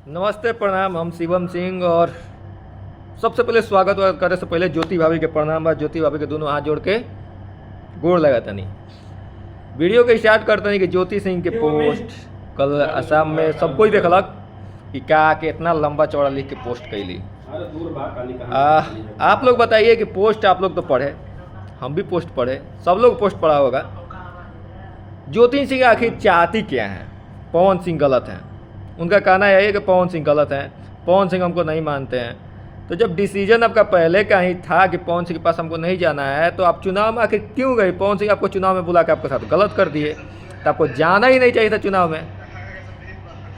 नमस्ते प्रणाम। हम शिवम सिंह और सबसे पहले स्वागत करे से पहले ज्योति भाभी के प्रणाम बा। ज्योति भाभी के दोनों हाथ जोड़ के गोड़ लगा तनी। वीडियो के स्टार्ट करते नहीं कि ज्योति सिंह के पोस्ट कल असम में सब कोई देखलक कि क्या कि इतना लंबा चौड़ा लिख के पोस्ट कैली। आप लोग बताइए कि पोस्ट आप लोग तो पढ़े, हम भी पोस्ट पढ़े, सब लोग पोस्ट पढ़ा होगा। ज्योति सिंह आखिर चाहती क्या है? पवन सिंह गलत हैं, उनका कहना यही है कि पवन सिंह गलत हैं, पवन सिंह हमको नहीं मानते हैं। तो जब डिसीजन आपका पहले का ही था कि पवन सिंह के पास हमको नहीं जाना है, तो आप चुनाव में आखिर क्यों गए? पवन सिंह आपको चुनाव में बुला के आपके साथ गलत कर दिए, तो आपको जाना ही नहीं चाहिए था चुनाव में।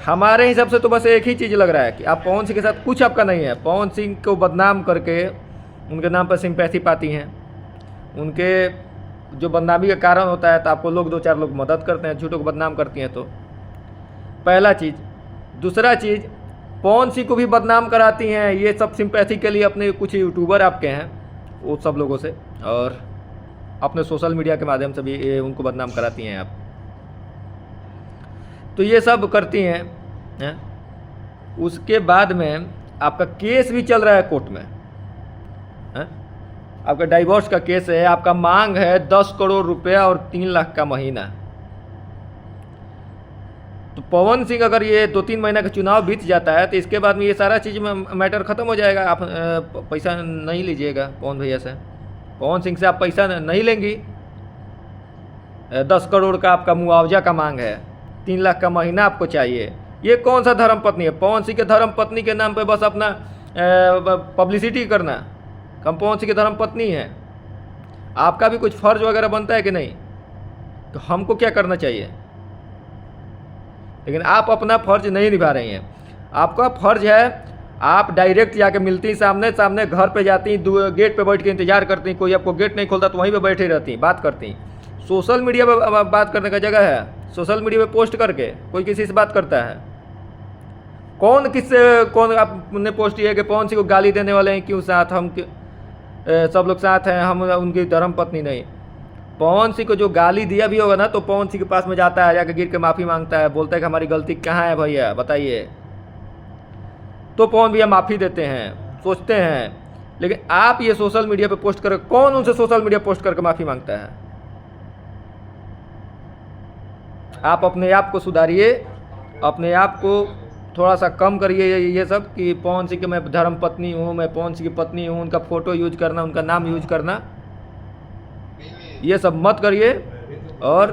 हमारे हिसाब से तो बस एक ही चीज़ लग रहा है कि आप पवन सिंह के साथ कुछ आपका नहीं है। पवन सिंह को बदनाम करके उनके नाम पर सिंपैथी पाती हैं, उनके जो बदनामी का कारण होता है तो आपको लोग दो चार लोग मदद करते हैं, झूठों को बदनाम करती हैं। तो पहला चीज़। दूसरा चीज़, पवन सिंह को भी बदनाम कराती हैं ये सब सिंपैथी के लिए। अपने कुछ यूट्यूबर आपके हैं वो सब लोगों से, और अपने सोशल मीडिया के माध्यम से भी ये उनको बदनाम कराती हैं आप। तो ये सब करती हैं। उसके बाद में आपका केस भी चल रहा है कोर्ट में, है? आपका डाइवोर्स का केस है। आपका मांग है 10 करोड़ रुपया और 3 लाख का महीना। तो पवन सिंह अगर ये 2-3 महीना का चुनाव बीत जाता है तो इसके बाद में ये सारा चीज़ में मैटर ख़त्म हो जाएगा। आप पैसा नहीं लीजिएगा पवन भैया से, पवन सिंह से आप पैसा नहीं लेंगी। 10 करोड़ का आपका मुआवजा का मांग है, 3 लाख का महीना आपको चाहिए। ये कौन सा धर्म पत्नी है? पवन सिंह के धर्म पत्नी के नाम पे बस अपना पब्लिसिटी करना। हम पवन सिंह के धर्म पत्नी हैं, आपका भी कुछ फ़र्ज वगैरह बनता है कि नहीं? तो हमको क्या करना चाहिए? लेकिन आप अपना फ़र्ज नहीं निभा रही हैं। आपका फ़र्ज है आप डायरेक्ट जाके मिलती, सामने सामने घर पे जाती, गेट पे बैठ के इंतजार करती, कोई आपको गेट नहीं खोलता तो वहीं पे बैठे रहती, बात करती। सोशल मीडिया पे बात करने का जगह है, सोशल मीडिया पे पोस्ट करके कोई किसी से बात करता है? कौन आपने पोस्ट किया कि पवन सिंह को गाली देने वाले हैं, क्यों साथ हम सब लोग साथ हैं, हम उनकी धर्म पत्नी नहीं। पवन सिंह को जो गाली दिया भी होगा ना, तो पवन सिंह के पास में जाता है, जाकर गिर के माफ़ी मांगता है, बोलता है कि हमारी गलती कहाँ है भैया बताइए। तो पवन भैया माफ़ी देते हैं, सोचते हैं। लेकिन आप ये सोशल मीडिया पे पोस्ट करके, कौन उनसे सोशल मीडिया पोस्ट करके माफ़ी मांगता है? आप अपने आप को सुधारिए, अपने आप को थोड़ा सा कम करिए ये सब कि पवन सिंह के मैं धर्म पत्नी हूँ, मैं पवन सिंह की पत्नी हूँ, उनका फ़ोटो यूज करना, उनका नाम यूज करना, ये सब मत करिए। और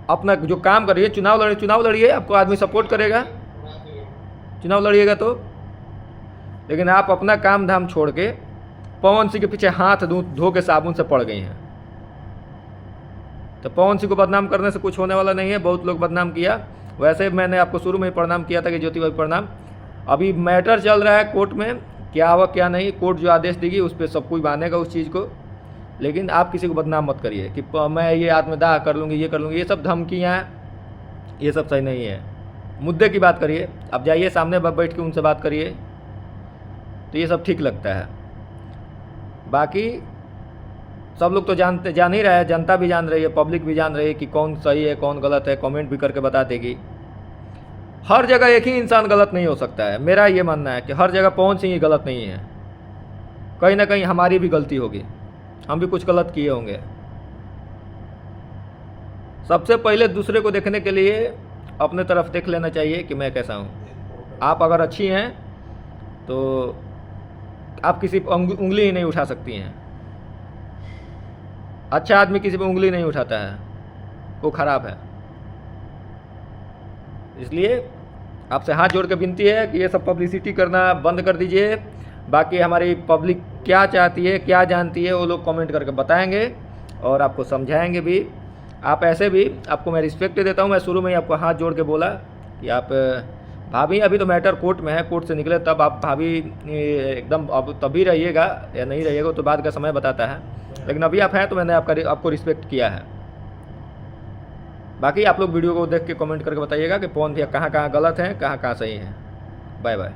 अपना जो काम करिए, चुनाव लड़िए, आपको आदमी सपोर्ट करेगा, चुनाव लड़िएगा तो। लेकिन आप अपना काम धाम छोड़ के पवन सिंह के पीछे हाथ धो के साबुन से पड़ गई हैं। तो पवन सिंह को बदनाम करने से कुछ होने वाला नहीं है। बहुत लोग बदनाम किया, वैसे मैंने आपको शुरू में ही प्रणाम किया था कि ज्योति भाई प्रणाम। अभी मैटर चल रहा है कोर्ट में, क्या हुआ क्या नहीं, कोर्ट जो आदेश देगी उस पर सब कोई मानेगा उस चीज़ को। लेकिन आप किसी को बदनाम मत करिए कि मैं ये आत्मदाह कर लूँगी, ये कर लूँगी, ये सब धमकियाँ, ये सब सही नहीं है। मुद्दे की बात करिए, आप जाइए सामने बैठ के उनसे बात करिए, तो ये सब ठीक लगता है। बाकी सब लोग तो जान ही रहा है, जनता भी जान रही है, पब्लिक भी जान रही है कि कौन सही है कौन गलत है, कमेंट भी करके बता देगी। हर जगह एक ही इंसान गलत नहीं हो सकता है। मेरा ये मानना है कि हर जगह पवन सिंह ही गलत नहीं है, कहीं ना कहीं हमारी भी गलती होगी, हम भी कुछ गलत किए होंगे। सबसे पहले दूसरे को देखने के लिए अपने तरफ देख लेना चाहिए कि मैं कैसा हूँ। आप अगर अच्छी हैं तो आप किसी पर उंगली ही नहीं उठा सकती हैं। अच्छा आदमी किसी पर उंगली नहीं उठाता है, वो खराब है। इसलिए आपसे हाथ जोड़ के विनती है कि ये सब पब्लिसिटी करना बंद कर दीजिए। बाकी हमारी पब्लिक क्या चाहती है, क्या जानती है, वो लोग कमेंट करके बताएंगे और आपको समझाएंगे भी। आप ऐसे भी, आपको मैं रिस्पेक्ट देता हूँ। मैं शुरू में ही आपको हाथ जोड़ के बोला कि आप भाभी, अभी तो मैटर कोर्ट में है, कोर्ट से निकले तब आप भाभी एकदम अब तभी रहिएगा या नहीं रहिएगा तो बाद का समय बताता है। लेकिन अभी आप हैं तो मैंने आपको रिस्पेक्ट किया है। बाकी आप लोग वीडियो को देख के कमेंट करके बताइएगा कि पवन भैया कहाँ कहाँ गलत हैं, कहाँ कहाँ सही हैं। Bye bye.